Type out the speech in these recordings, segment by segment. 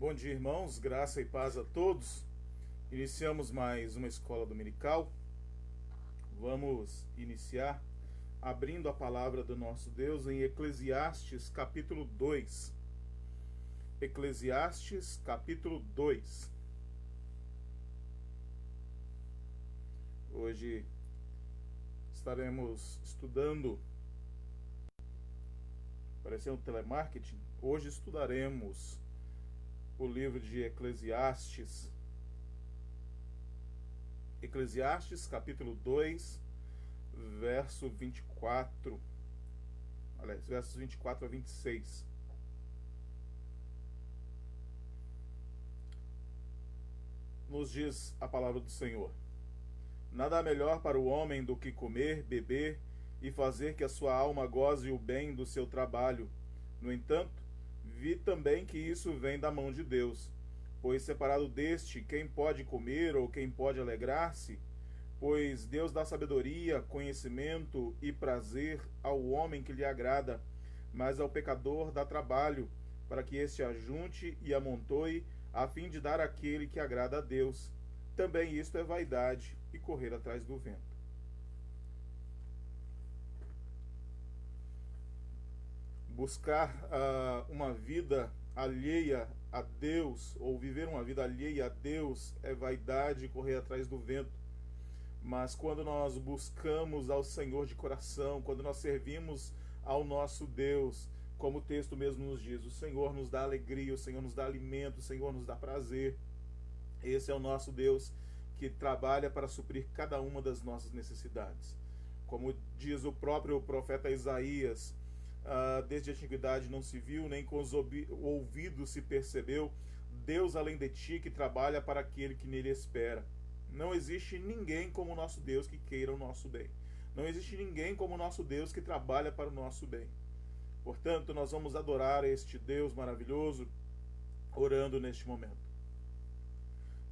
Bom dia, irmãos, graça e paz a todos. Iniciamos mais uma escola dominical. Vamos iniciar abrindo a palavra do nosso Deus em Eclesiastes, capítulo 2. Eclesiastes, capítulo 2. Hoje estaremos estudando, parecendo telemarketing. Hoje estudaremos o livro de Eclesiastes. Eclesiastes, capítulo 2, verso 24. Aliás, versos 24 a 26. Nos diz a palavra do Senhor: Nada há melhor para o homem do que comer, beber e fazer que a sua alma goze o bem do seu trabalho. No entanto, vi também que isso vem da mão de Deus. Pois separado deste, quem pode comer ou quem pode alegrar-se? Pois Deus dá sabedoria, conhecimento e prazer ao homem que lhe agrada, mas ao pecador dá trabalho, para que este ajunte e amontoe, a fim de dar àquele que agrada a Deus. Também isto é vaidade e correr atrás do vento. Buscar uma vida alheia a Deus, ou viver uma vida alheia a Deus, é vaidade e correr atrás do vento. Mas quando nós buscamos ao Senhor de coração, quando nós servimos ao nosso Deus, como o texto mesmo nos diz, o Senhor nos dá alegria, o Senhor nos dá alimento, o Senhor nos dá prazer. Esse é o nosso Deus que trabalha para suprir cada uma das nossas necessidades. Como diz o próprio profeta Isaías, desde a antiguidade não se viu, nem com os ouvidos se percebeu, Deus além de ti que trabalha para aquele que nele espera. Não existe ninguém como o nosso Deus que queira o nosso bem. Não existe ninguém como o nosso Deus que trabalha para o nosso bem. Portanto, nós vamos adorar este Deus maravilhoso, orando neste momento.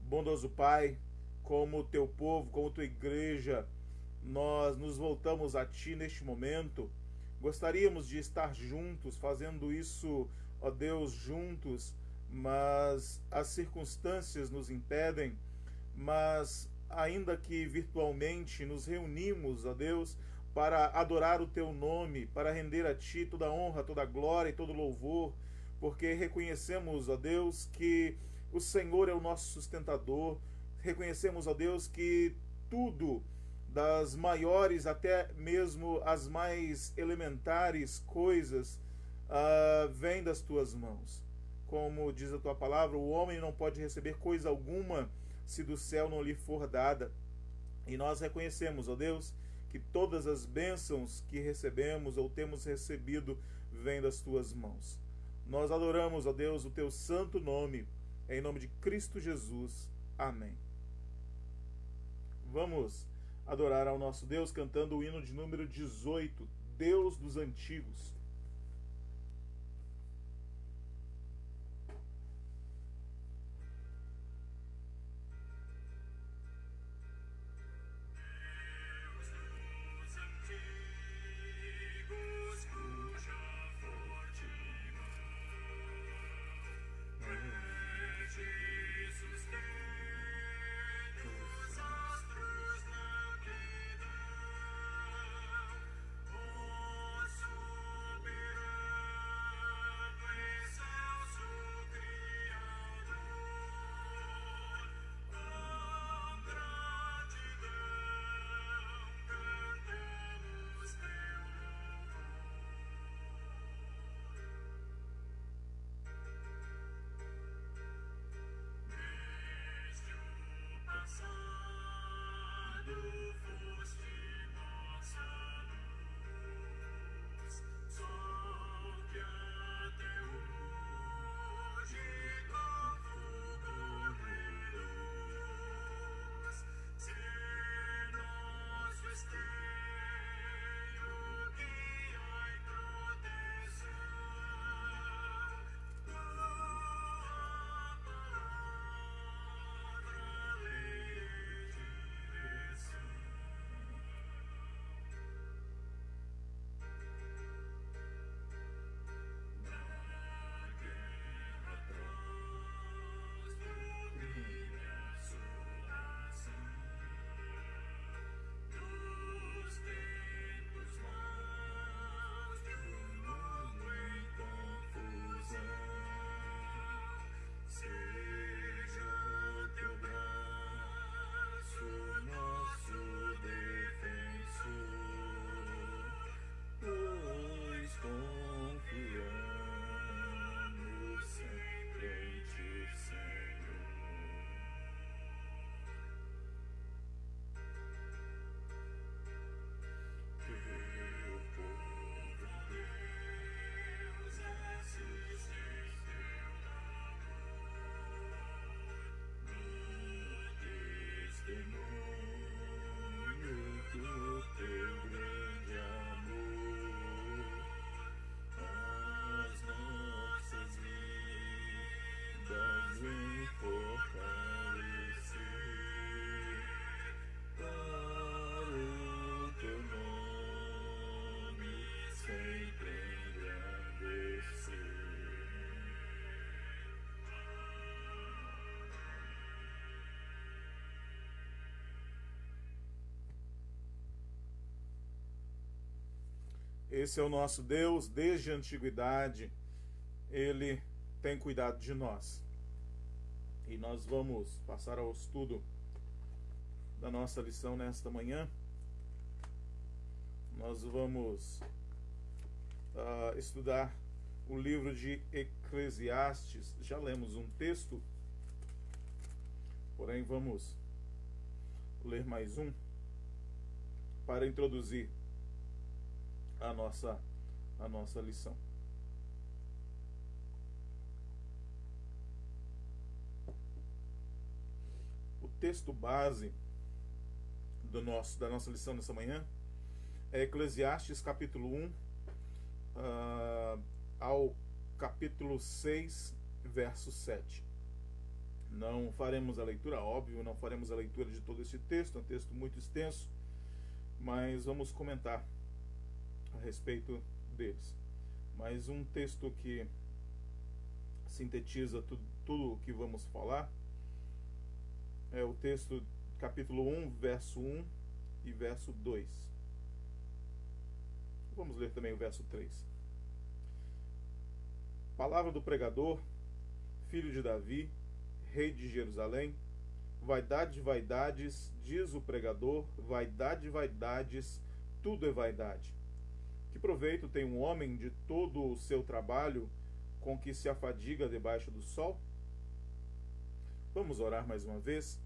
Bondoso Pai, como teu povo, como tua igreja, nós nos voltamos a ti neste momento. Gostaríamos de estar juntos, fazendo isso, ó Deus, juntos, mas as circunstâncias nos impedem. Mas ainda que virtualmente nos reunimos, ó Deus, para adorar o teu nome, para render a ti toda a honra, toda a glória e todo o louvor, porque reconhecemos, ó Deus, que o Senhor é o nosso sustentador. Reconhecemos, ó Deus, que tudo, das maiores até mesmo as mais elementares coisas, vem das tuas mãos. Como diz a tua palavra, o homem não pode receber coisa alguma se do céu não lhe for dada. E nós reconhecemos, ó Deus, que todas as bênçãos que recebemos ou temos recebido vêm das tuas mãos. Nós adoramos, ó Deus, o teu santo nome, em nome de Cristo Jesus. Amém. Vamos adorar ao nosso Deus cantando o hino de número 18, Deus dos Antigos. Esse é o nosso Deus, desde a antiguidade, Ele tem cuidado de nós. E nós vamos passar ao estudo da nossa lição nesta manhã. Nós vamos estudar o livro de Eclesiastes. Já lemos um texto, porém vamos ler mais um para introduzir a nossa lição. O texto base da nossa lição nessa manhã é Eclesiastes capítulo 1 ao capítulo 6, verso 7. Não faremos a leitura, óbvio, não faremos a leitura de todo esse texto, é um texto muito extenso, mas vamos comentar a respeito deles. Mas um texto que sintetiza tudo o que vamos falar é o texto capítulo 1, verso 1 e verso 2. Vamos ler também o verso 3. Palavra do pregador, filho de Davi, rei de Jerusalém. Vaidade de vaidades, diz o pregador, vaidade de vaidades, tudo é vaidade. Que proveito tem um homem de todo o seu trabalho com que se afadiga debaixo do sol? Vamos orar mais uma vez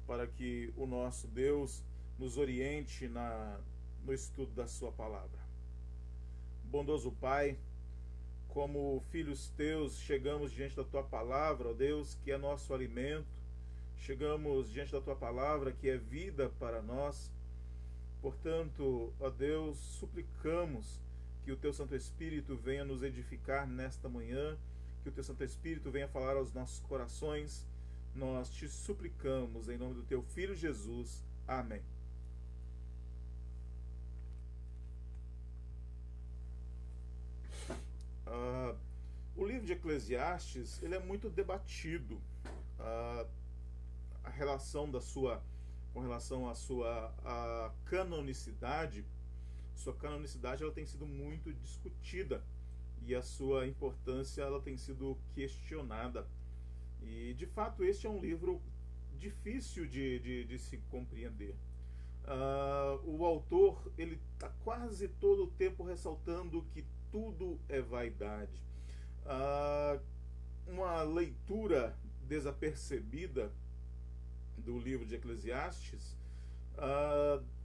para que o nosso Deus nos oriente no estudo da sua palavra. Bondoso Pai, como filhos teus, chegamos diante da tua palavra, ó Deus, que é nosso alimento. Chegamos diante da tua palavra, que é vida para nós. Portanto, ó Deus, suplicamos que o teu Santo Espírito venha nos edificar nesta manhã, que o teu Santo Espírito venha falar aos nossos corações. Nós te suplicamos em nome do teu Filho Jesus. Amém. O livro de Eclesiastes ele é muito debatido. A relação com relação à sua canonicidade, sua canonicidade ela tem sido muito discutida e a sua importância ela tem sido questionada. E de fato este é um livro difícil de se compreender. O autor ele está quase todo o tempo ressaltando que tudo é vaidade. Uma leitura desapercebida do livro de Eclesiastes,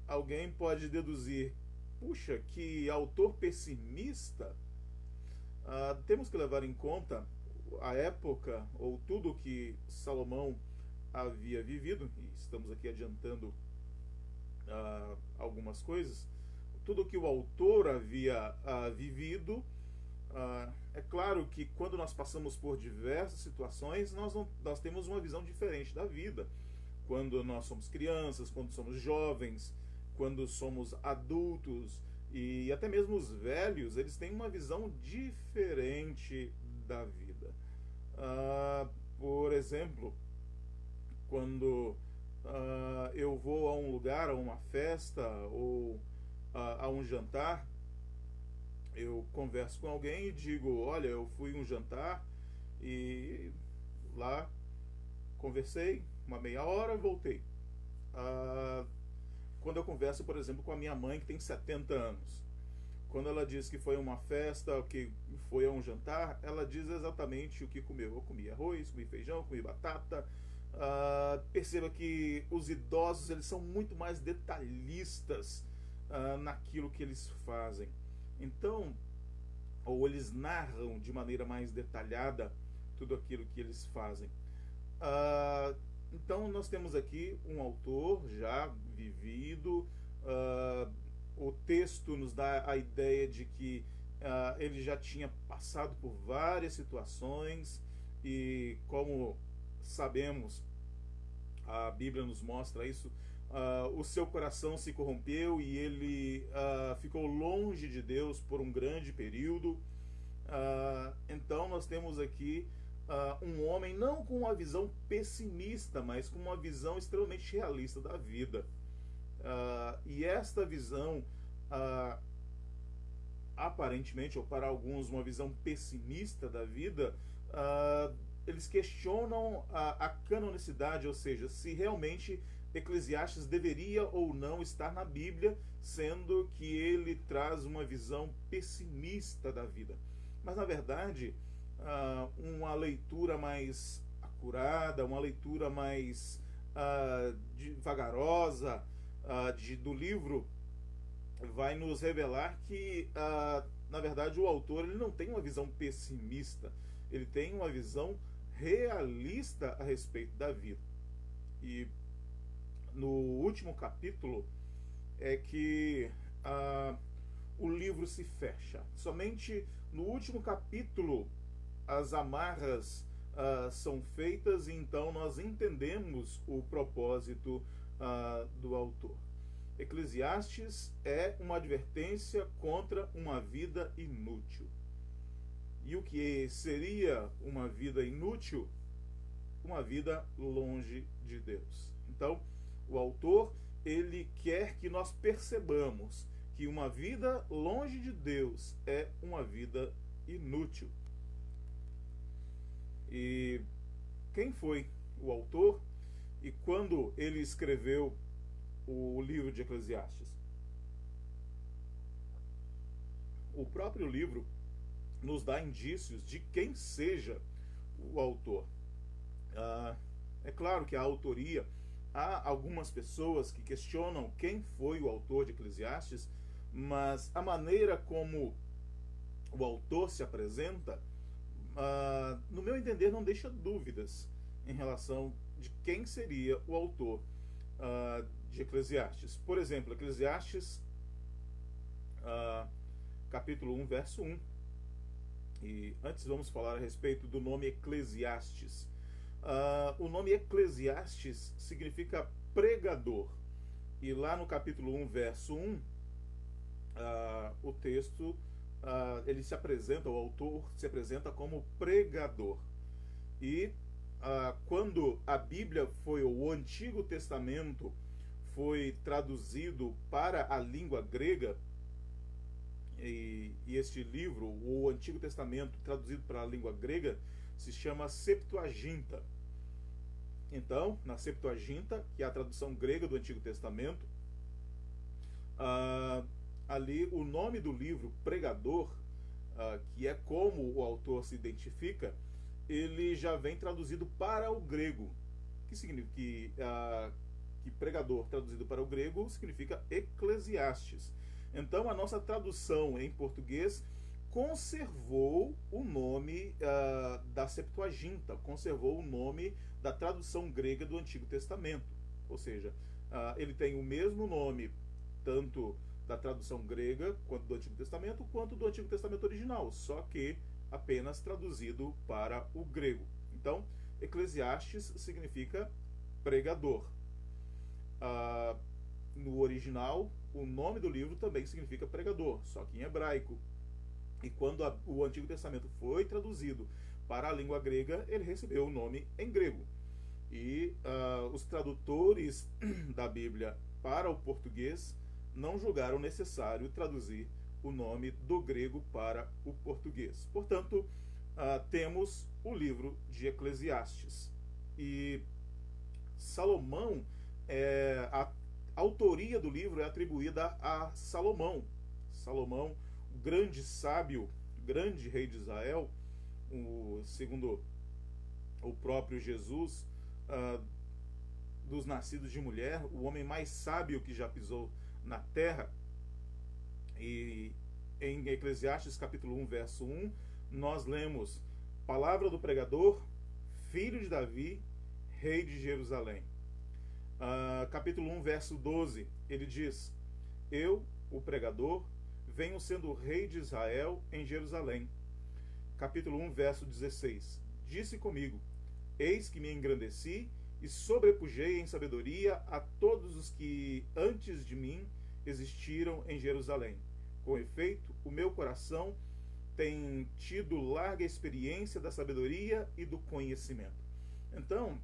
alguém pode deduzir, puxa, que autor pessimista. Temos que levar em conta a época ou tudo que Salomão havia vivido, e estamos aqui adiantando algumas coisas, tudo que o autor havia vivido. É claro que quando nós passamos por diversas situações, nós temos uma visão diferente da vida. Quando nós somos crianças, quando somos jovens, quando somos adultos e até mesmo os velhos, eles têm uma visão diferente da vida. Por exemplo, quando eu vou a um lugar, a uma festa ou a um jantar, eu converso com alguém e digo, olha, eu fui a um jantar e lá conversei uma meia hora e voltei. Quando eu converso, por exemplo, com a minha mãe que tem 70 anos, quando ela diz que foi a uma festa, que foi a um jantar, ela diz exatamente o que comeu. Eu comi arroz, comi feijão, comi batata. Perceba que os idosos eles são muito mais detalhistas naquilo que eles fazem. Então, ou eles narram de maneira mais detalhada tudo aquilo que eles fazem. Então nós temos aqui um autor já vivido. O texto nos dá a ideia de que ele já tinha passado por várias situações e, como sabemos, a Bíblia nos mostra isso, o seu coração se corrompeu e ele ficou longe de Deus por um grande período. Então nós temos aqui um homem não com uma visão pessimista, mas com uma visão extremamente realista da vida. E esta visão aparentemente, ou para alguns, uma visão pessimista da vida, eles questionam a canonicidade, ou seja, se realmente Eclesiastes deveria ou não estar na Bíblia, sendo que ele traz uma visão pessimista da vida. Mas, na verdade, uma leitura mais acurada, uma leitura mais vagarosa do livro vai nos revelar que, na verdade, o autor ele não tem uma visão pessimista, ele tem uma visão realista a respeito da vida. E no último capítulo é que o livro se fecha. Somente no último capítulo as amarras são feitas e então nós entendemos o propósito do autor. Eclesiastes é uma advertência contra uma vida inútil. E o que seria uma vida inútil? Uma vida longe de Deus. Então, o autor, ele quer que nós percebamos que uma vida longe de Deus é uma vida inútil. E quem foi o autor e quando ele escreveu o livro de Eclesiastes? O próprio livro nos dá indícios de quem seja o autor. É claro que a autoria, há algumas pessoas que questionam quem foi o autor de Eclesiastes, mas a maneira como o autor se apresenta, no meu entender, não deixa dúvidas em relação de quem seria o autor de Eclesiastes. Por exemplo, Eclesiastes capítulo 1, verso 1. E antes vamos falar a respeito do nome Eclesiastes. O nome Eclesiastes significa pregador. E lá no capítulo 1, verso 1, o texto, ele se apresenta, o autor se apresenta como pregador. E quando a Bíblia o Antigo Testamento foi traduzido para a língua grega, e este livro, o Antigo Testamento traduzido para a língua grega, se chama Septuaginta. Então, na Septuaginta, que é a tradução grega do Antigo Testamento, ali o nome do livro, pregador, que é como o autor se identifica, ele já vem traduzido para o grego, que significa que pregador traduzido para o grego significa Eclesiastes. Então a nossa tradução em português conservou o nome da Septuaginta, conservou o nome da tradução grega do Antigo Testamento. Ou seja, ele tem o mesmo nome tanto da tradução grega quanto do Antigo Testamento, quanto do Antigo Testamento original, só que apenas traduzido para o grego. Então, Eclesiastes significa pregador. No original, o nome do livro também significa pregador, só que em hebraico. E quando o Antigo Testamento foi traduzido para a língua grega, ele recebeu o nome em grego. E os tradutores da Bíblia para o português não julgaram necessário traduzir o nome do grego para o português. Portanto, temos o livro de Eclesiastes. E Salomão, a autoria do livro é atribuída a Salomão. Salomão, o grande sábio, grande rei de Israel, segundo o próprio Jesus, dos nascidos de mulher, o homem mais sábio que já pisou na terra. E em Eclesiastes capítulo 1, verso 1, nós lemos: palavra do pregador, filho de Davi, rei de Jerusalém. Capítulo 1, verso 12, ele diz: eu, o pregador, venho sendo rei de Israel em Jerusalém. Capítulo 1, verso 16, disse comigo: eis que me engrandeci e sobrepujei em sabedoria a todos os que antes de mim existiram em Jerusalém. Com efeito, o meu coração tem tido larga experiência da sabedoria e do conhecimento. Então,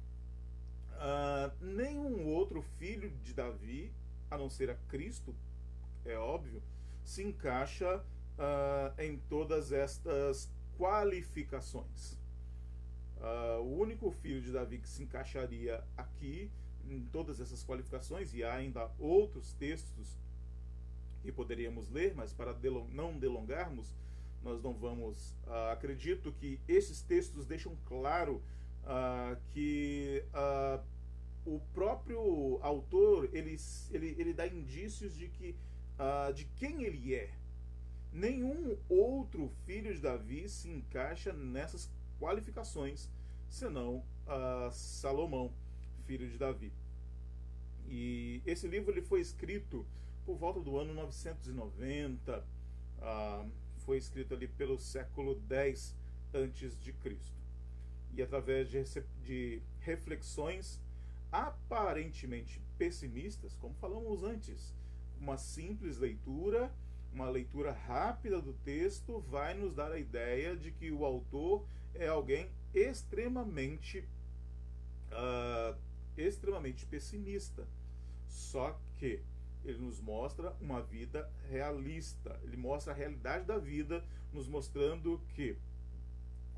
nenhum outro filho de Davi, a não ser a Cristo, é óbvio, se encaixa em todas estas qualificações. O único filho de Davi que se encaixaria aqui em todas essas qualificações, e há ainda outros textos que poderíamos ler, mas para não delongarmos, nós não vamos. Acredito que esses textos deixam claro que o próprio autor ele dá indícios de que de quem ele é. Nenhum outro filho de Davi se encaixa nessas qualificações, senão Salomão, filho de Davi. E esse livro ele foi escrito por volta do ano 990, foi escrito ali pelo século X antes de Cristo. E através de reflexões aparentemente pessimistas, como falamos antes, uma simples leitura, uma leitura rápida do texto vai nos dar a ideia de que o autor é alguém extremamente pessimista. Só que ele nos mostra uma vida realista. Ele mostra a realidade da vida, nos mostrando que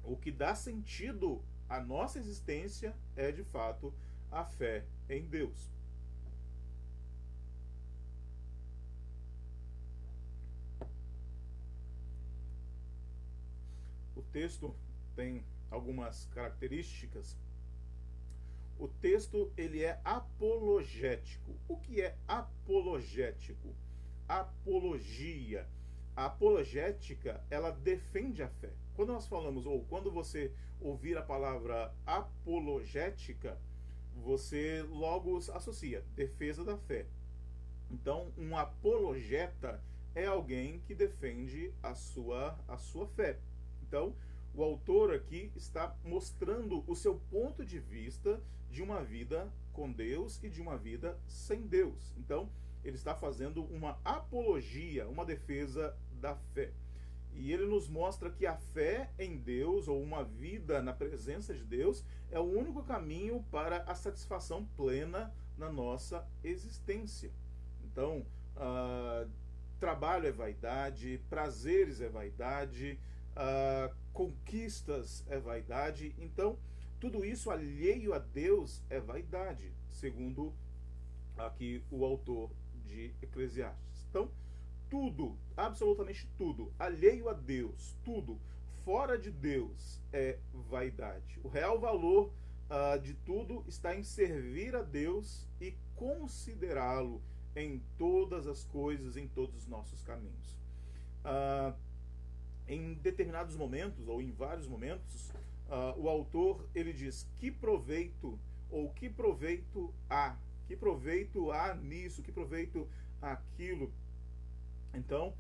o que dá sentido à nossa existência é, de fato, a fé em Deus. O texto tem algumas características. O texto ele é apologético. O que é apologético? Apologia. A apologética, ela defende a fé. Quando nós falamos, ou quando você ouvir a palavra apologética, você logo associa defesa da fé. Então, um apologeta é alguém que defende a sua fé. Então, o autor aqui está mostrando o seu ponto de vista de uma vida com Deus e de uma vida sem Deus. Então, ele está fazendo uma apologia, uma defesa da fé. E ele nos mostra que a fé em Deus, ou uma vida na presença de Deus, é o único caminho para a satisfação plena na nossa existência. Então, trabalho é vaidade, prazeres é vaidade, conquistas é vaidade. Então, tudo isso alheio a Deus é vaidade, segundo aqui o autor de Eclesiastes. Então, tudo, absolutamente tudo, alheio a Deus, tudo fora de Deus é vaidade. O real valor de tudo está em servir a Deus e considerá-lo em todas as coisas, em todos os nossos caminhos. Em determinados momentos, ou em vários momentos, o autor ele diz: que proveito, ou que proveito há? Que proveito há nisso? Que proveito há aquilo? Então,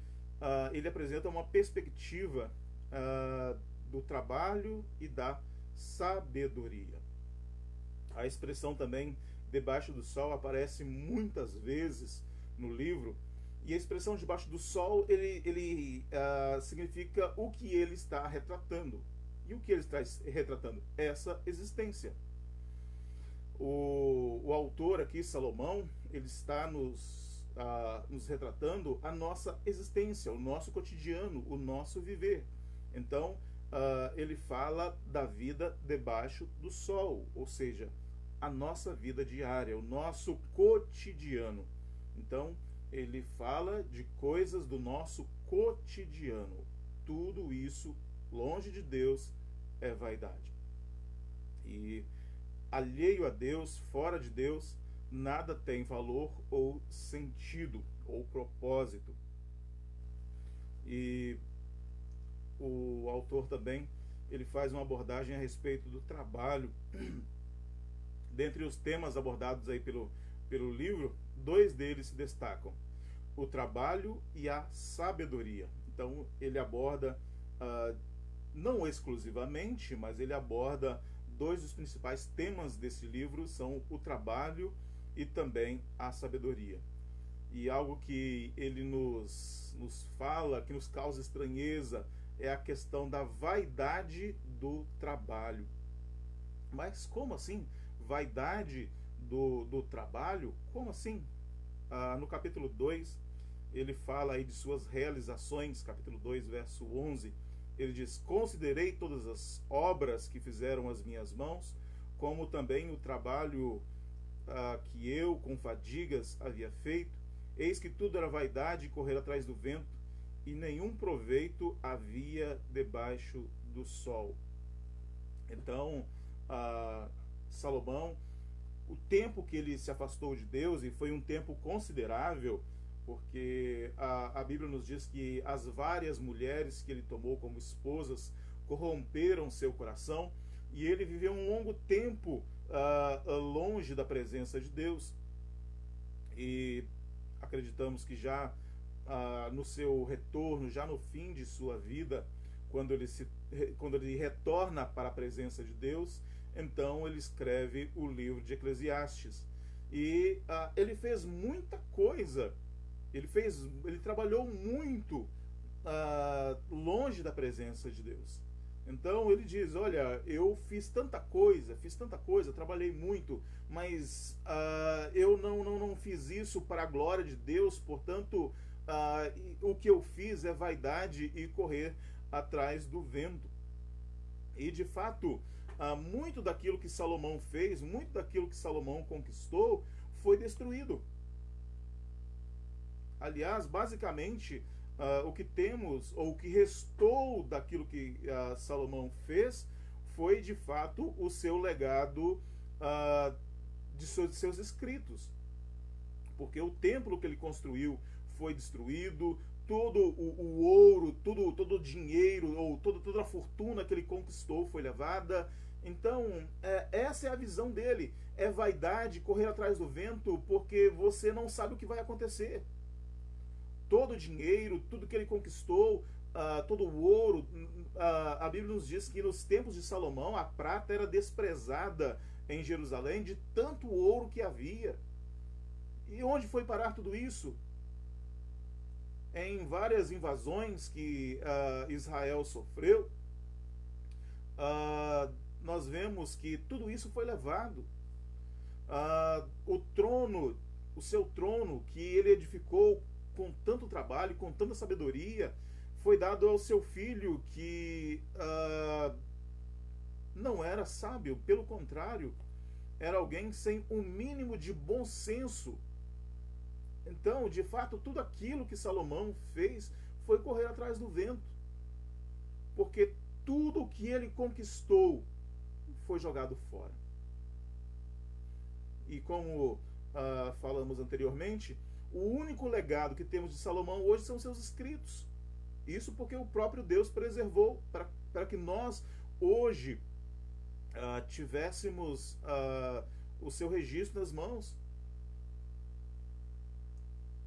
ele apresenta uma perspectiva do trabalho e da sabedoria. A expressão também debaixo do sol aparece muitas vezes no livro, e a expressão debaixo do sol ele significa o que ele está retratando. E o que ele está retratando? Essa existência. O autor aqui, Salomão, ele está nos retratando a nossa existência, o nosso cotidiano, o nosso viver. Então, ele fala da vida debaixo do sol, ou seja, a nossa vida diária, o nosso cotidiano. Então, ele fala de coisas do nosso cotidiano. Tudo isso, longe de Deus, é vaidade. E alheio a Deus, fora de Deus, nada tem valor ou sentido ou propósito. E o autor também ele faz uma abordagem a respeito do trabalho. Dentre os temas abordados aí pelo livro, dois deles se destacam: o trabalho e a sabedoria. Então ele aborda, não exclusivamente, mas ele aborda dois dos principais temas desse livro, são o trabalho e também a sabedoria. E algo que ele nos fala, que nos causa estranheza, é a questão da vaidade do trabalho. Mas como assim? Vaidade do trabalho? Como assim? No capítulo 2, ele fala aí de suas realizações, capítulo 2, verso 11. Ele diz: considerei todas as obras que fizeram as minhas mãos, como também o trabalho que eu com fadigas havia feito. Eis que tudo era vaidade e correr atrás do vento, e nenhum proveito havia debaixo do sol. Então, Salomão, o tempo que ele se afastou de Deus, e foi um tempo considerável, porque a Bíblia nos diz que as várias mulheres que ele tomou como esposas corromperam seu coração, e ele viveu um longo tempo longe da presença de Deus. E acreditamos que já no seu retorno, já no fim de sua vida, quando ele retorna para a presença de Deus, então ele escreve o livro de Eclesiastes. E ele fez muita coisa, ele trabalhou muito longe da presença de Deus. Então ele diz: olha, eu fiz tanta coisa, trabalhei muito, mas eu não fiz isso para a glória de Deus, portanto, o que eu fiz é vaidade e correr atrás do vento. E de fato, muito daquilo que Salomão fez, muito daquilo que Salomão conquistou, foi destruído. Aliás, basicamente, o que temos, ou o que restou daquilo que Salomão fez, foi de fato o seu legado de seus escritos. Porque o templo que ele construiu foi destruído, todo o ouro, todo o dinheiro, ou toda a fortuna que ele conquistou foi levada. Então, essa é a visão dele. É vaidade, correr atrás do vento, porque você não sabe o que vai acontecer. Todo o dinheiro, tudo que ele conquistou, todo o ouro, a Bíblia nos diz que nos tempos de Salomão a prata era desprezada em Jerusalém de tanto ouro que havia. E onde foi parar tudo isso? Em várias invasões que Israel sofreu, nós vemos que tudo isso foi levado. O seu trono que ele edificou com tanto trabalho, com tanta sabedoria, foi dado ao seu filho que não era sábio, pelo contrário, era alguém sem um mínimo de bom senso. Então, de fato, tudo aquilo que Salomão fez foi correr atrás do vento, porque tudo o que ele conquistou foi jogado fora. E como falamos anteriormente, o único legado que temos de Salomão hoje são seus escritos. Isso porque o próprio Deus preservou para que nós hoje tivéssemos o seu registro nas mãos.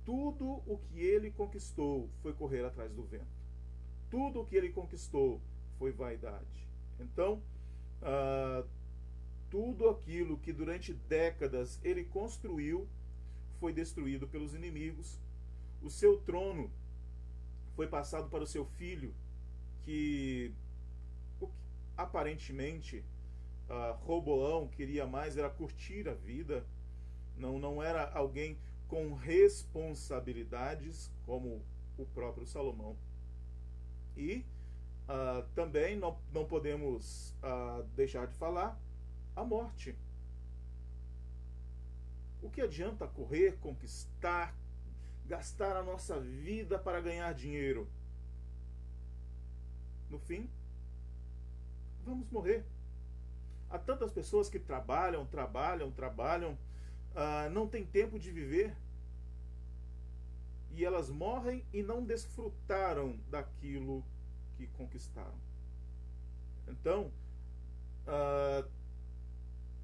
Tudo o que ele conquistou foi correr atrás do vento. Tudo o que ele conquistou foi vaidade. Então, tudo aquilo que durante décadas ele construiu foi destruído pelos inimigos. O seu trono foi passado para o seu filho, que aparentemente Roboão queria mais era curtir a vida, não era alguém com responsabilidades como o próprio Salomão. E também não podemos deixar de falar a morte. O que adianta correr, conquistar, gastar a nossa vida para ganhar dinheiro? No fim, vamos morrer. Há tantas pessoas que trabalham, não tem tempo de viver. E elas morrem e não desfrutaram daquilo que conquistaram. Então,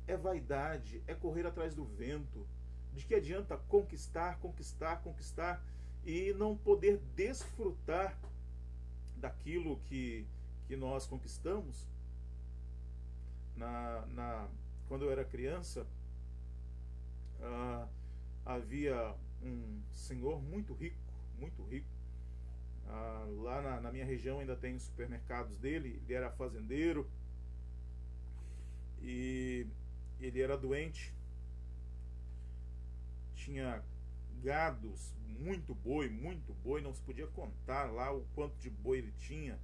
é vaidade, é correr atrás do vento. De que adianta conquistar e não poder desfrutar daquilo que nós conquistamos? Quando eu era criança, havia um senhor muito rico. Lá na minha região ainda tem supermercados dele. Ele era fazendeiro e ele era doente. Tinha gados, muito boi, não se podia contar lá o quanto de boi ele tinha.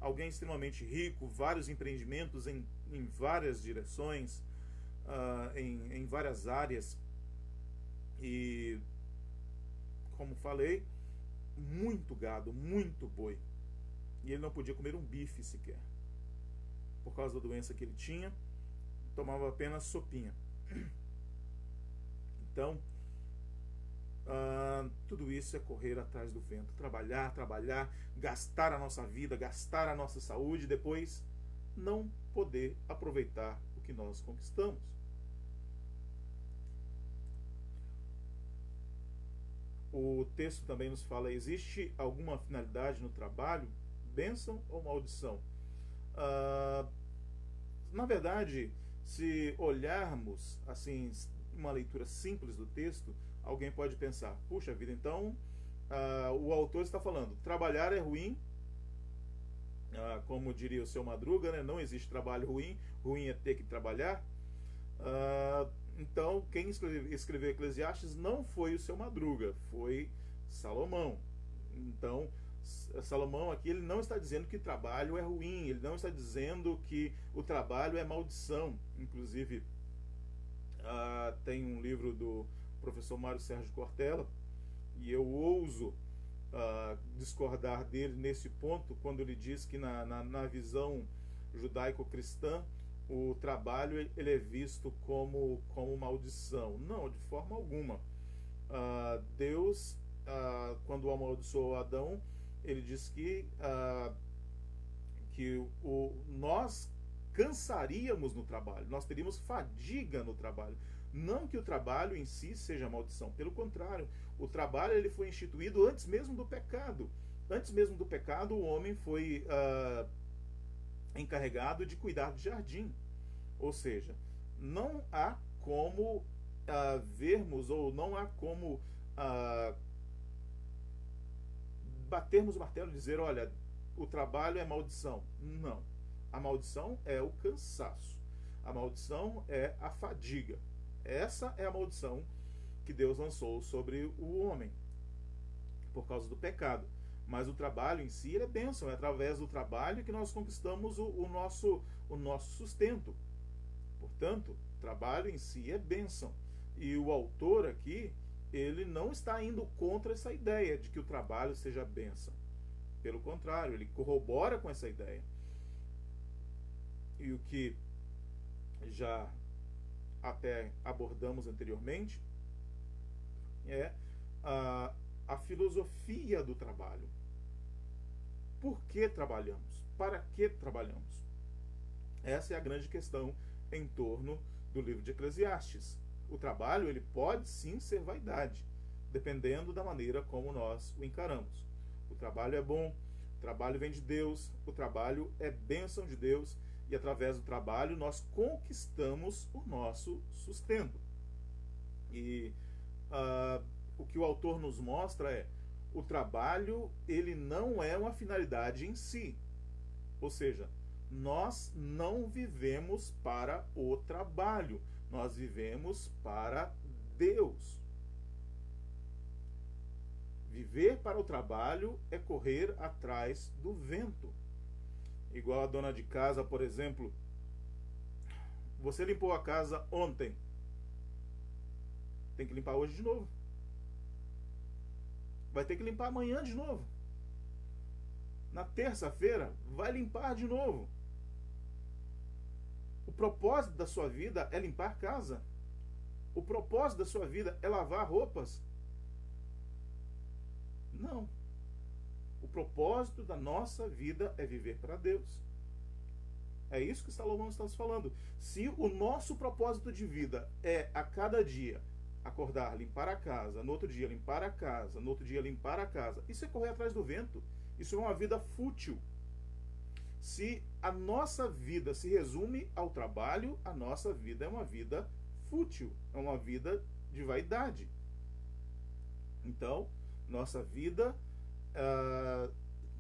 Alguém extremamente rico, vários empreendimentos em várias direções, em várias áreas. E, como falei, muito gado, muito boi. E ele não podia comer um bife sequer. Por causa da doença que ele tinha, tomava apenas sopinha. Então, tudo isso é correr atrás do vento. Trabalhar, gastar a nossa vida, gastar a nossa saúde, e depois não poder aproveitar o que nós conquistamos. O texto também nos fala: existe alguma finalidade no trabalho? Bênção ou maldição? Na verdade, se olharmos assim uma leitura simples do texto, alguém pode pensar: puxa vida, então o autor está falando, trabalhar é ruim, como diria o seu Madruga, né? Não existe trabalho ruim, ruim é ter que trabalhar. Então, quem escreveu Eclesiastes não foi o seu Madruga, foi Salomão. Então, Salomão aqui, ele não está dizendo que trabalho é ruim, ele não está dizendo que o trabalho é maldição. Inclusive, tem um livro do professor Mário Sérgio Cortella, e eu ouso discordar dele nesse ponto, quando ele diz que na visão judaico-cristã, o trabalho ele é visto como maldição. Não, de forma alguma. Deus, quando amaldiçoou Adão, ele diz que nós cansaríamos no trabalho, nós teríamos fadiga no trabalho. Não que o trabalho em si seja maldição, pelo contrário, o trabalho ele foi instituído antes mesmo do pecado. Antes mesmo do pecado, o homem foi encarregado de cuidar do jardim. Ou seja, não há como vermos, ou não há como batermos o martelo e dizer: olha, o trabalho é maldição. Não. A maldição é o cansaço. A maldição é a fadiga. Essa é a maldição que Deus lançou sobre o homem por causa do pecado. Mas o trabalho em si é bênção. É através do trabalho que nós conquistamos o nosso sustento. Portanto, trabalho em si é bênção. E o autor aqui, ele não está indo contra essa ideia de que o trabalho seja bênção. Pelo contrário, ele corrobora com essa ideia. E o que já até abordamos anteriormente é a filosofia do trabalho. Por que trabalhamos? Para que trabalhamos? Essa é a grande questão em torno do livro de Eclesiastes. O trabalho ele pode sim ser vaidade, dependendo da maneira como nós o encaramos. O trabalho é bom, o trabalho vem de Deus, o trabalho é bênção de Deus, e através do trabalho nós conquistamos o nosso sustento. E o que o autor nos mostra é: o trabalho ele não é uma finalidade em si. Ou seja, nós não vivemos para o trabalho, nós vivemos para Deus. Viver para o trabalho é correr atrás do vento. Igual a dona de casa, por exemplo. Você limpou a casa ontem, tem que limpar hoje de novo. Vai ter que limpar amanhã de novo. Na terça-feira, vai limpar de novo. O propósito da sua vida é limpar a casa. O propósito da sua vida é lavar roupas. Não. O propósito da nossa vida é viver para Deus. É isso que Salomão está nos falando. Se o nosso propósito de vida é a cada dia acordar, limpar a casa, no outro dia limpar a casa, no outro dia limpar a casa, isso é correr atrás do vento. Isso é uma vida fútil. Se a nossa vida se resume ao trabalho, a nossa vida é uma vida fútil, é uma vida de vaidade. Então, nossa vida,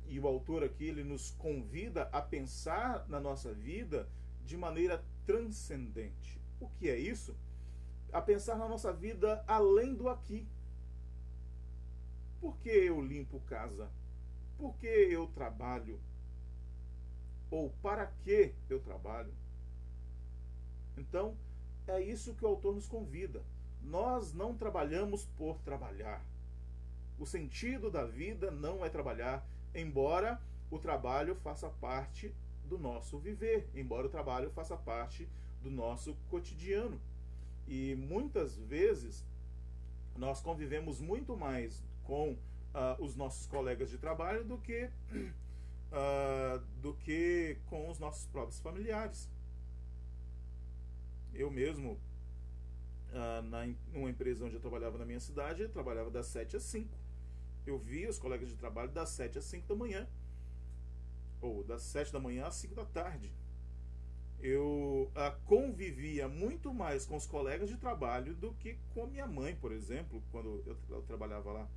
e o autor aqui ele nos convida a pensar na nossa vida de maneira transcendente. O que é isso? A pensar na nossa vida além do aqui. Por que eu limpo casa? Por que eu trabalho? Ou para que eu trabalho? Então, é isso que o autor nos convida. Nós não trabalhamos por trabalhar. O sentido da vida não é trabalhar, embora o trabalho faça parte do nosso viver, embora o trabalho faça parte do nosso cotidiano. E muitas vezes nós convivemos muito mais com os nossos colegas de trabalho do que com os nossos próprios familiares. Eu mesmo, numa empresa onde eu trabalhava na minha cidade, eu trabalhava das 7 às 5. Eu via os colegas de trabalho das 7 às 5 da manhã, ou das 7 da manhã às 5 da tarde. Eu convivia muito mais com os colegas de trabalho do que com a minha mãe, por exemplo, quando eu trabalhava lá,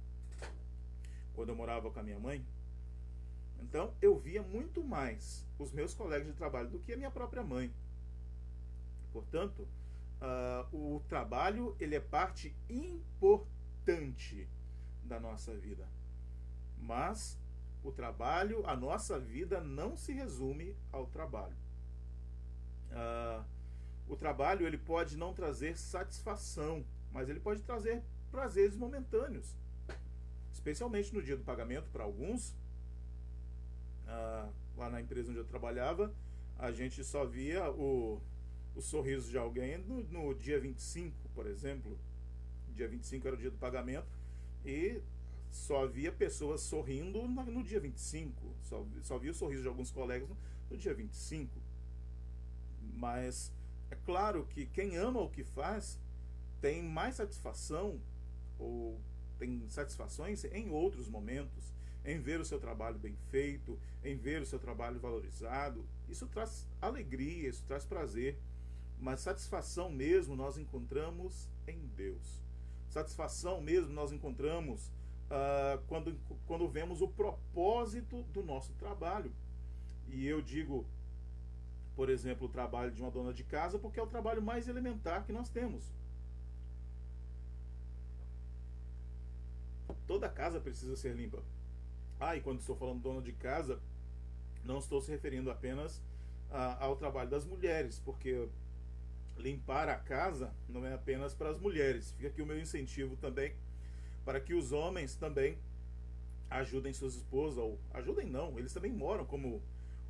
quando eu morava com a minha mãe. Então, eu via muito mais os meus colegas de trabalho do que a minha própria mãe. Portanto, o trabalho ele é parte importante da nossa vida. Mas o trabalho, a nossa vida não se resume ao trabalho. O trabalho ele pode não trazer satisfação, mas ele pode trazer prazeres momentâneos. Especialmente no dia do pagamento, para alguns. Lá na empresa onde eu trabalhava, a gente só via o sorriso de alguém no dia 25, por exemplo. Dia 25 era o dia do pagamento e só havia pessoas sorrindo no dia 25. Só via o sorriso de alguns colegas no dia 25. Mas é claro que quem ama o que faz tem mais satisfação ou tem satisfações em outros momentos, em ver o seu trabalho bem feito, em ver o seu trabalho valorizado. Isso traz alegria, isso traz prazer. Mas satisfação mesmo nós encontramos em Deus. Satisfação mesmo nós encontramos quando vemos o propósito do nosso trabalho. E eu digo, por exemplo, o trabalho de uma dona de casa, porque é o trabalho mais elementar que nós temos. Toda casa precisa ser limpa. E quando estou falando dona de casa, não estou se referindo apenas ao trabalho das mulheres, porque limpar a casa não é apenas para as mulheres. Fica aqui o meu incentivo também para que os homens também ajudem suas esposas, ou ajudem não, eles também moram, como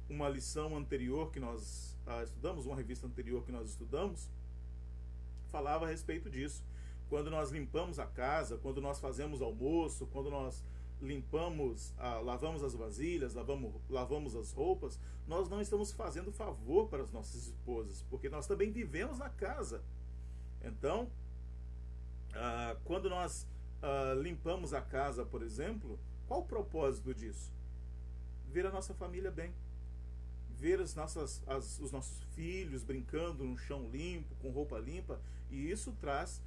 uma lição anterior que nós estudamos, uma revista anterior que nós estudamos, falava a respeito disso. Quando nós limpamos a casa, quando nós fazemos almoço, quando nós limpamos, lavamos as vasilhas, lavamos as roupas, nós não estamos fazendo favor para as nossas esposas, porque nós também vivemos na casa. Então, quando nós limpamos a casa, por exemplo, qual o propósito disso? Ver a nossa família bem, ver os nossos filhos brincando no chão limpo, com roupa limpa, e isso traz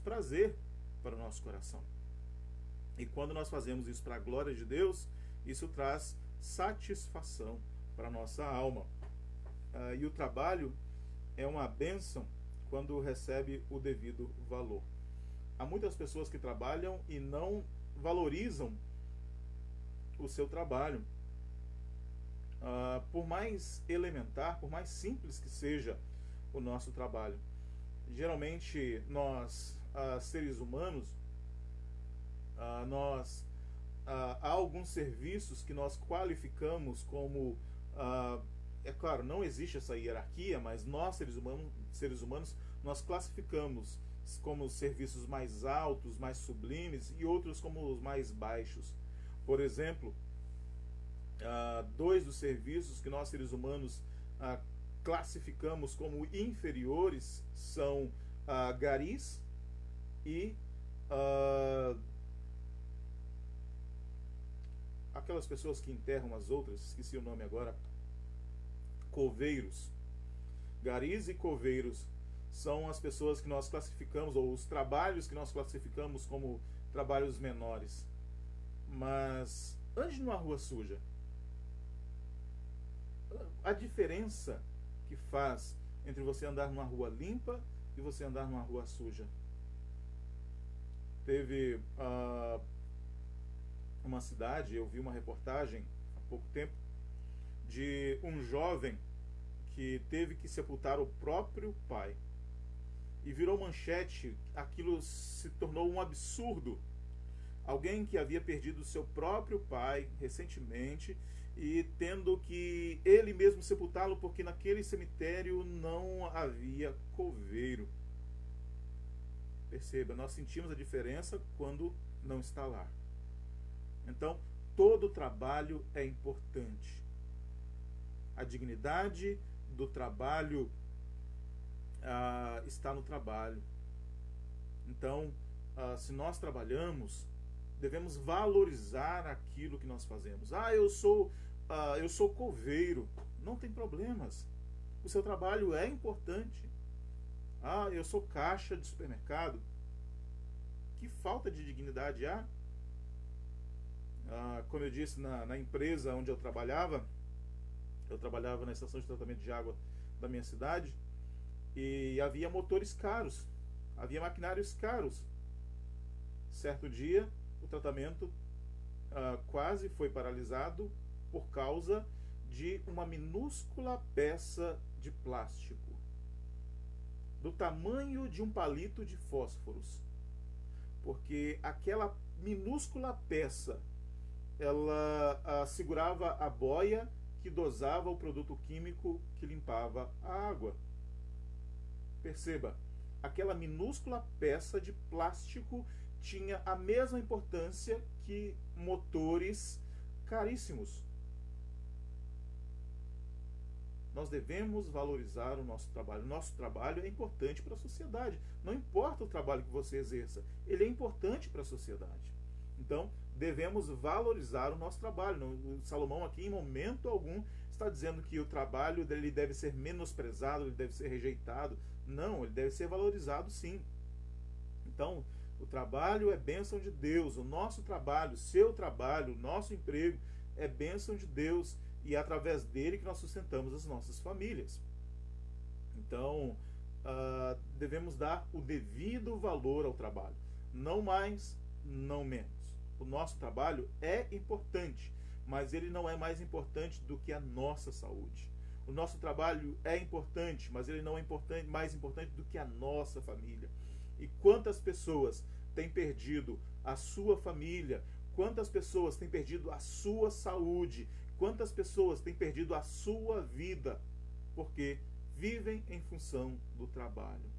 prazer para o nosso coração. E quando nós fazemos isso para a glória de Deus, isso traz satisfação para a nossa alma. E o trabalho é uma bênção quando recebe o devido valor. Há muitas pessoas que trabalham e não valorizam o seu trabalho. Por mais elementar, por mais simples que seja o nosso trabalho. Geralmente nós, seres humanos, há alguns serviços que nós qualificamos como, é claro, não existe essa hierarquia, mas nós seres humanos nós classificamos como os serviços mais altos, mais sublimes, e outros como os mais baixos. Por exemplo, dois dos serviços que nós seres humanos classificamos como inferiores são garis e aquelas pessoas que enterram as outras, esqueci o nome agora, coveiros. Garis e coveiros são as pessoas que nós classificamos, ou os trabalhos que nós classificamos como trabalhos menores. Mas ande numa rua suja. A diferença que faz entre você andar numa rua limpa e você andar numa rua suja. Teve uma cidade, eu vi uma reportagem há pouco tempo de um jovem que teve que sepultar o próprio pai. E virou manchete, aquilo se tornou um absurdo. Alguém que havia perdido seu próprio pai recentemente e tendo que ele mesmo sepultá-lo porque naquele cemitério não havia coveiro. Perceba, nós sentimos a diferença quando não está lá. Então, todo trabalho é importante. A dignidade do trabalho está no trabalho. Então, se nós trabalhamos, devemos valorizar aquilo que nós fazemos. Eu sou coveiro. Não tem problemas. O seu trabalho é importante. Eu sou caixa de supermercado. Que falta de dignidade há? Como eu disse, na empresa onde eu trabalhava na estação de tratamento de água da minha cidade, e havia motores caros, havia maquinários caros. Certo dia, o tratamento quase foi paralisado por causa de uma minúscula peça de plástico, do tamanho de um palito de fósforos, porque aquela minúscula peça, ela segurava a boia que dosava o produto químico que limpava a água. Perceba, aquela minúscula peça de plástico tinha a mesma importância que motores caríssimos. Nós devemos valorizar o nosso trabalho. O nosso trabalho é importante para a sociedade. Não importa o trabalho que você exerça, ele é importante para a sociedade. Então, devemos valorizar o nosso trabalho. O Salomão aqui, em momento algum, está dizendo que o trabalho dele deve ser menosprezado, ele deve ser rejeitado. Não, ele deve ser valorizado, sim. Então, o trabalho é bênção de Deus. O nosso trabalho, o seu trabalho, o nosso emprego é bênção de Deus, e é através dele que nós sustentamos as nossas famílias. Então, devemos dar o devido valor ao trabalho. Não mais, não menos. O nosso trabalho é importante, mas ele não é mais importante do que a nossa saúde. O nosso trabalho é importante, mas ele não é mais importante do que a nossa família. E quantas pessoas têm perdido a sua família? Quantas pessoas têm perdido a sua saúde? Quantas pessoas têm perdido a sua vida? Porque vivem em função do trabalho.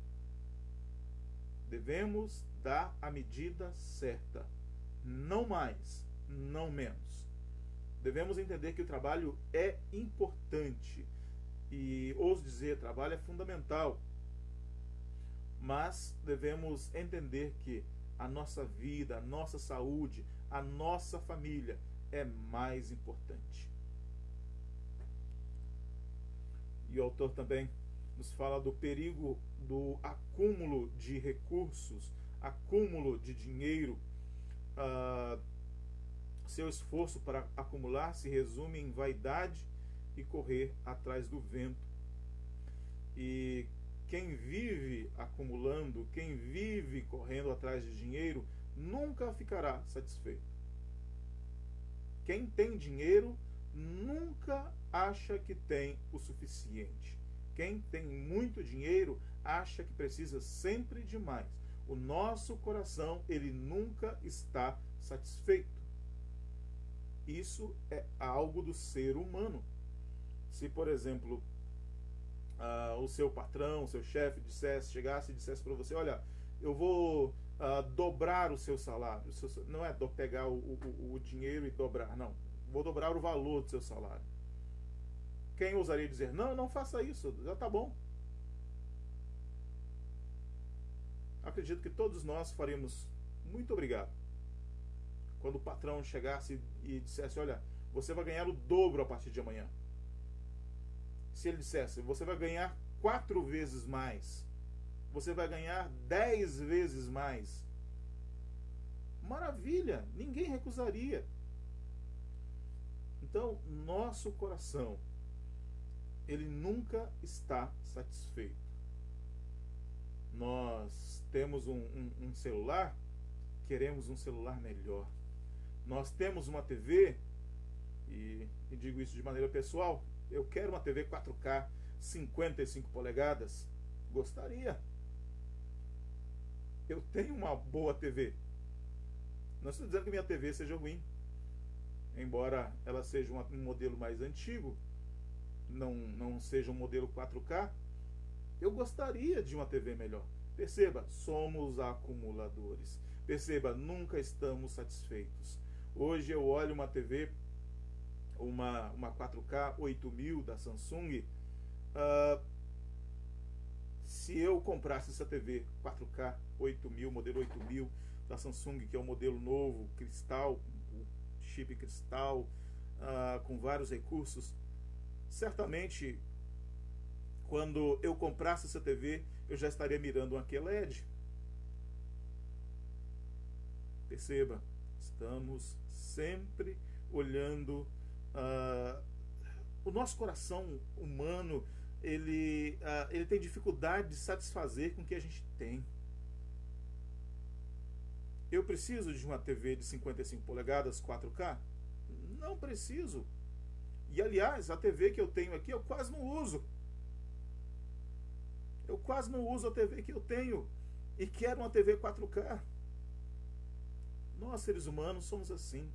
Devemos dar a medida certa. Não mais, não menos. Devemos entender que o trabalho é importante. E ouso dizer, trabalho é fundamental. Mas devemos entender que a nossa vida, a nossa saúde, a nossa família é mais importante. E o autor também nos fala do perigo do acúmulo de recursos, acúmulo de dinheiro. Seu esforço para acumular se resume em vaidade e correr atrás do vento. E quem vive acumulando, quem vive correndo atrás de dinheiro, nunca ficará satisfeito. Quem tem dinheiro nunca acha que tem o suficiente. Quem tem muito dinheiro acha que precisa sempre de mais. O nosso coração, ele nunca está satisfeito. Isso é algo do ser humano. Se, por exemplo, o seu patrão, o seu chefe chegasse e dissesse para você: olha, eu vou dobrar o seu salário. Não é pegar o dinheiro e dobrar, não. Vou dobrar o valor do seu salário. Quem ousaria dizer: não, não faça isso, já está bom? Acredito que todos nós faríamos muito obrigado quando o patrão chegasse e dissesse: olha, você vai ganhar o dobro a partir de amanhã. Se ele dissesse: você vai ganhar 4 vezes mais, você vai ganhar 10 vezes mais, maravilha, ninguém recusaria. Então, nosso coração, ele nunca está satisfeito. Nós temos um celular, queremos um celular melhor. Nós temos uma TV, e digo isso de maneira pessoal, eu quero uma TV 4K 55 polegadas. Gostaria. Eu tenho uma boa TV. Não estou dizendo que minha TV seja ruim, embora ela seja um modelo mais antigo, não seja um modelo 4K. Eu gostaria de uma TV melhor. Perceba, somos acumuladores. Perceba, nunca estamos satisfeitos. Hoje eu olho uma TV, uma 4K 8000 da Samsung. Se eu comprasse essa TV 4K 8000, modelo 8000 da Samsung, que é o modelo novo, cristal, o chip cristal, com vários recursos, certamente quando eu comprasse essa TV, eu já estaria mirando uma QLED. Perceba, estamos sempre olhando. O nosso coração humano, ele tem dificuldade de satisfazer com o que a gente tem. Eu preciso de uma TV de 55 polegadas 4K? Não preciso. E aliás, a TV que eu tenho aqui eu quase não uso. Eu quase não uso a TV que eu tenho e quero uma TV 4K. Nós, seres humanos, somos assim.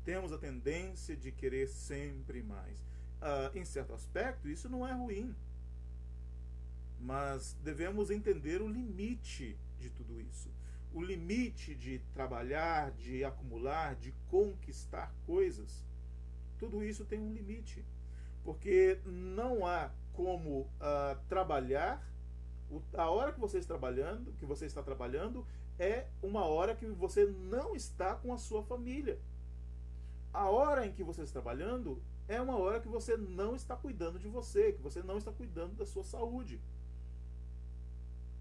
Temos a tendência de querer sempre mais. Em certo aspecto, isso não é ruim. Mas devemos entender o limite de tudo isso. O limite de trabalhar, de acumular, de conquistar coisas. Tudo isso tem um limite. Porque não há como trabalhar. A hora que você está trabalhando, é uma hora que você não está com a sua família. A hora em que você está trabalhando é uma hora que você não está cuidando de você, que você não está cuidando da sua saúde.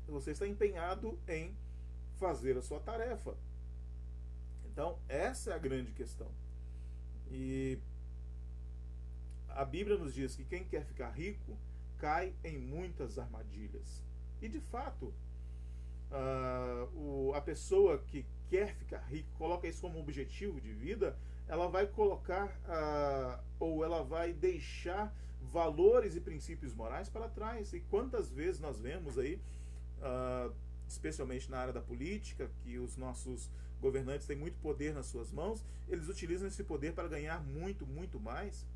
Você está empenhado em fazer a sua tarefa. Então, essa é a grande questão. E a Bíblia nos diz que quem quer ficar rico cai em muitas armadilhas. E de fato, a pessoa que quer ficar rico, coloca isso como objetivo de vida, ela vai colocar ou ela vai deixar valores e princípios morais para trás. E quantas vezes nós vemos aí, especialmente na área da política, que os nossos governantes têm muito poder nas suas mãos, eles utilizam esse poder para ganhar muito, muito mais.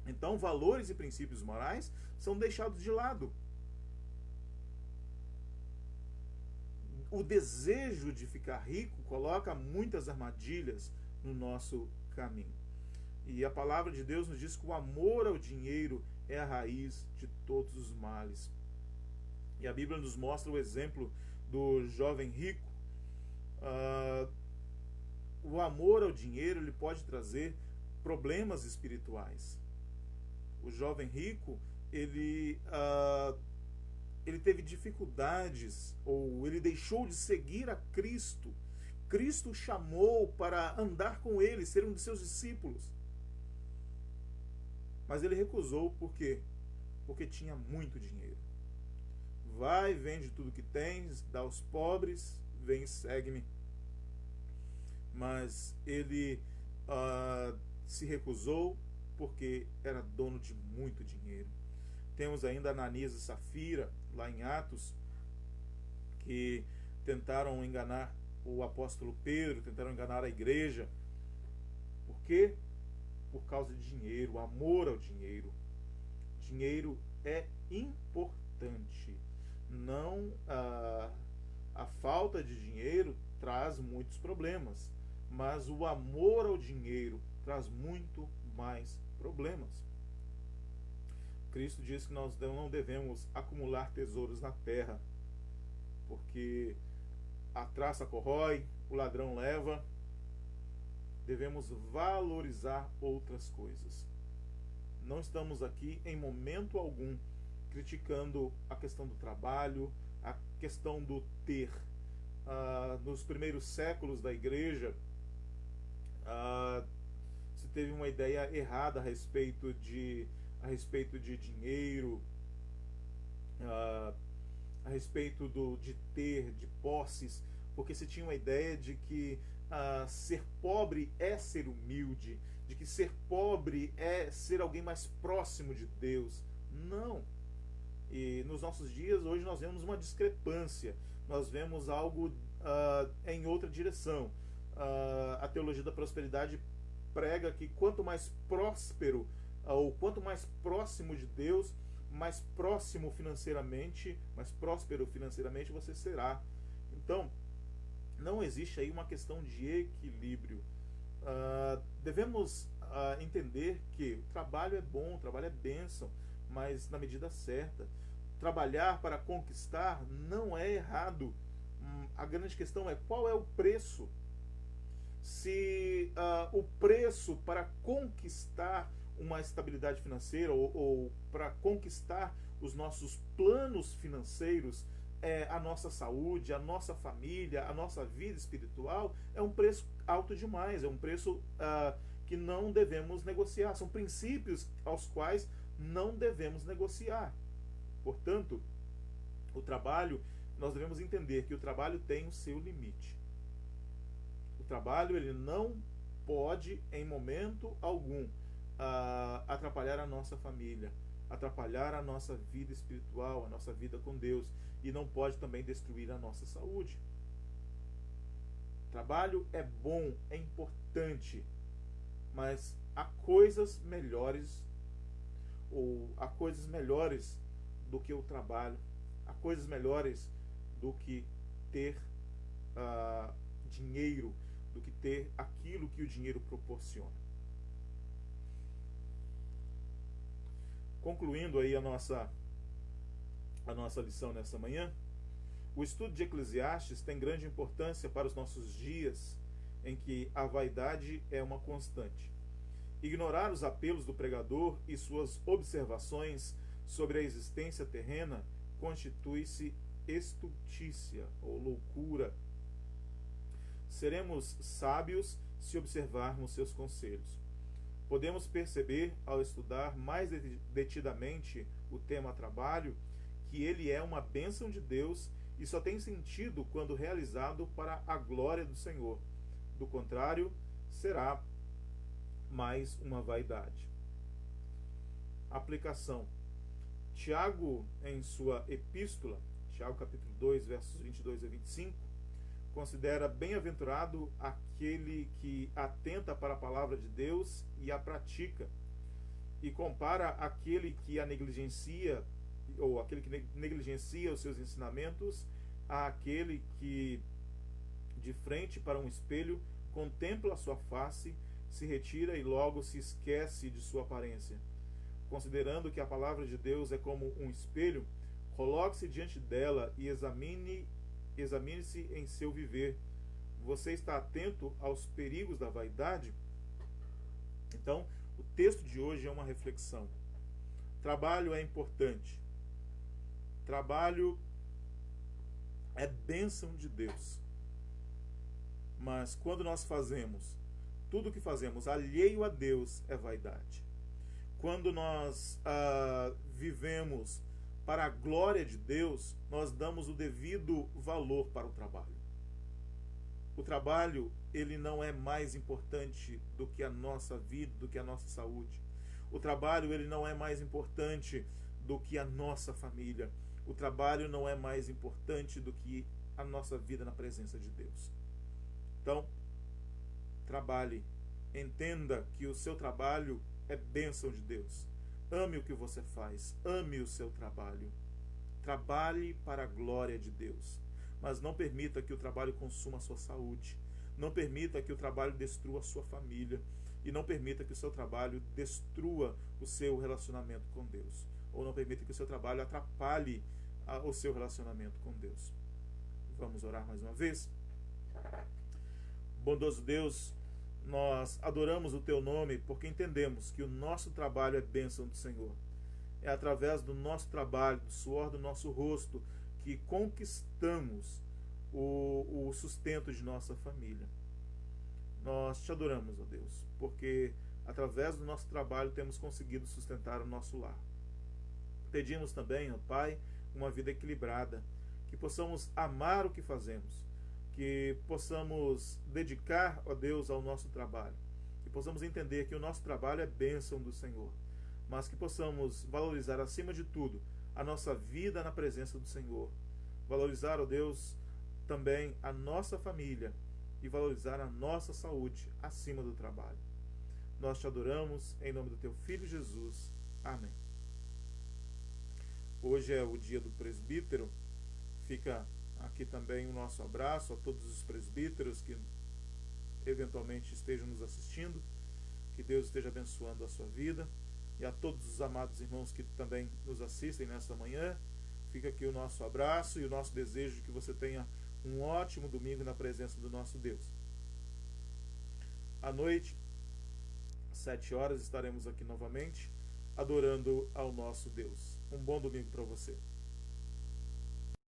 Então, valores e princípios morais são deixados de lado. O desejo de ficar rico coloca muitas armadilhas no nosso caminho. E a palavra de Deus nos diz que o amor ao dinheiro é a raiz de todos os males. E a Bíblia nos mostra o exemplo do jovem rico. O amor ao dinheiro ele pode trazer problemas espirituais. O jovem rico, ele teve dificuldades, ou ele deixou de seguir a Cristo. Cristo o chamou para andar com ele, ser um de seus discípulos. Mas ele recusou, por quê? Porque tinha muito dinheiro. Vai, vende tudo que tens, dá aos pobres, vem e segue-me. Mas ele se recusou porque era dono de muito dinheiro. Temos ainda Ananias e Safira, lá em Atos, que tentaram enganar o apóstolo Pedro, tentaram enganar a igreja. Por quê? Por causa de dinheiro, amor ao dinheiro. Dinheiro é importante. Não a falta de dinheiro traz muitos problemas, mas o amor ao dinheiro traz muito mais problemas. Cristo diz que nós não devemos acumular tesouros na terra, porque a traça corrói, o ladrão leva. Devemos valorizar outras coisas. Não estamos aqui em momento algum criticando a questão do trabalho, a questão do ter. Nos primeiros séculos da igreja, se teve uma ideia errada a respeito de dinheiro, a respeito de ter, de posses, porque se tinha uma ideia de que ser pobre é ser humilde, de que ser pobre é ser alguém mais próximo de Deus. Não. E nos nossos dias, hoje, nós vemos uma discrepância, nós vemos algo em outra direção. A teologia da prosperidade prega que quanto mais próspero ou quanto mais próximo de Deus, mais próximo financeiramente, mais próspero financeiramente você será. Então, não existe aí uma questão de equilíbrio. Devemos entender que o trabalho é bom, o trabalho é bênção, mas na medida certa. Trabalhar para conquistar não é errado. A grande questão é qual é o preço. Se o preço para conquistar uma estabilidade financeira ou para conquistar os nossos planos financeiros, a nossa saúde, a nossa família, a nossa vida espiritual, é um preço alto demais, é um preço que não devemos negociar. São princípios aos quais não devemos negociar. Portanto, o trabalho, nós devemos entender que o trabalho tem o seu limite. O trabalho, ele não pode, em momento algum, atrapalhar a nossa família, atrapalhar a nossa vida espiritual, a nossa vida com Deus, e não pode também destruir a nossa saúde. Trabalho é bom, é importante, mas há coisas melhores, ou há coisas melhores do que o trabalho, há coisas melhores do que ter dinheiro, do que ter aquilo que o dinheiro proporciona. Concluindo aí a nossa lição nessa manhã, o estudo de Eclesiastes tem grande importância para os nossos dias, em que a vaidade é uma constante. Ignorar os apelos do pregador e suas observações sobre a existência terrena constitui-se estultícia ou loucura. Seremos sábios se observarmos seus conselhos. Podemos perceber, ao estudar mais detidamente o tema trabalho, que ele é uma bênção de Deus e só tem sentido quando realizado para a glória do Senhor. Do contrário, será mais uma vaidade. Aplicação. Tiago, em sua epístola, Tiago capítulo 2, versos 22 a 25, considera bem-aventurado aquele que atenta para a palavra de Deus e a pratica, e compara aquele que a negligencia, ou aquele que negligencia os seus ensinamentos, àquele que, de frente para um espelho, contempla a sua face, se retira e logo se esquece de sua aparência. Considerando que a palavra de Deus é como um espelho, coloque-se diante dela e examine-se em seu viver. Você está atento aos perigos da vaidade? Então, o texto de hoje é uma reflexão. Trabalho é importante. Trabalho é bênção de Deus. Mas quando nós fazemos tudo o que fazemos alheio a Deus, é vaidade. Quando nós vivemos para a glória de Deus, nós damos o devido valor para o trabalho. O trabalho, ele não é mais importante do que a nossa vida, do que a nossa saúde. O trabalho, ele não é mais importante do que a nossa família. O trabalho não é mais importante do que a nossa vida na presença de Deus. Então, trabalhe. Entenda que o seu trabalho é bênção de Deus. Ame o que você faz. Ame o seu trabalho. Trabalhe para a glória de Deus. Mas não permita que o trabalho consuma a sua saúde. Não permita que o trabalho destrua a sua família. E não permita que o seu trabalho destrua o seu relacionamento com Deus. Ou não permita que o seu trabalho atrapalhe o seu relacionamento com Deus. Vamos orar mais uma vez? Bondoso Deus, nós adoramos o Teu nome porque entendemos que o nosso trabalho é bênção do Senhor. É através do nosso trabalho, do suor do nosso rosto, que conquistamos o sustento de nossa família. Nós te adoramos, ó Deus, porque através do nosso trabalho temos conseguido sustentar o nosso lar. Pedimos também, ó Pai, uma vida equilibrada, que possamos amar o que fazemos, que possamos dedicar, ó Deus, ao nosso trabalho, que possamos entender que o nosso trabalho é bênção do Senhor, mas que possamos valorizar acima de tudo a nossa vida na presença do Senhor, valorizar, ó Deus, também a nossa família e valorizar a nossa saúde acima do trabalho. Nós te adoramos em nome do teu Filho Jesus. Amém. Hoje é o dia do presbítero. Fica aqui também o nosso abraço a todos os presbíteros que eventualmente estejam nos assistindo. Que Deus esteja abençoando a sua vida. E a todos os amados irmãos que também nos assistem nesta manhã, fica aqui o nosso abraço e o nosso desejo de que você tenha um ótimo domingo na presença do nosso Deus. À noite, às 7 horas, estaremos aqui novamente, adorando ao nosso Deus. Um bom domingo para você.